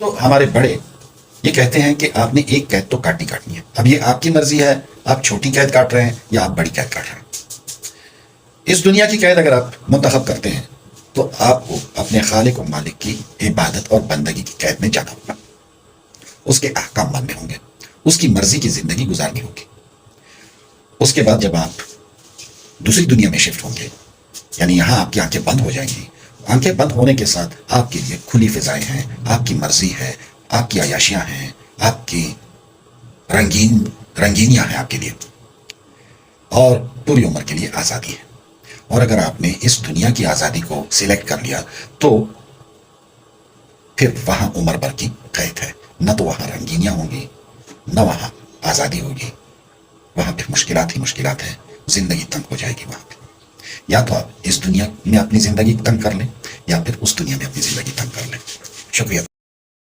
تو ہمارے بڑے یہ کہتے ہیں کہ آپ نے ایک قید تو کاٹنی ہے. اب یہ آپ کی مرضی ہے، آپ چھوٹی قید کاٹ رہے ہیں یا آپ بڑی قید کاٹ رہے ہیں. اس دنیا کی قید اگر آپ منتخب کرتے ہیں تو آپ کو اپنے خالق و مالک کی عبادت اور بندگی کی قید میں جانا ہوگا. اس کے احکام ماننے ہوں گے، اس کی مرضی کی زندگی گزارنی ہوگی. اس کے بعد جب آپ دوسری دنیا میں شفٹ ہوں گے، یعنی یہاں آپ کی آنکھیں بند ہو جائیں گی. آنکھیں بند ہونے کے ساتھ آپ کے لیے کھلی فضائیں ہیں، آپ کی مرضی ہے، آپ کی عیاشیاں ہیں، آپ کی رنگینیاں ہیں آپ کے لیے، اور پوری عمر کے لیے آزادی ہے. اور اگر آپ نے اس دنیا کی آزادی کو سلیکٹ کر لیا تو پھر وہاں عمر بھر کی قید ہے. نہ تو وہاں رنگینیاں ہوں گی، نہ وہاں آزادی ہوگی. وہاں پھر مشکلات ہی مشکلات ہیں. زندگی تنگ ہو جائے گی وہاں پہ. یا تو آپ اس دنیا میں اپنی زندگی تنگ کر لیں یا پھر اس دنیا میں اپنی زندگی تنگ کر لیں. شکریہ.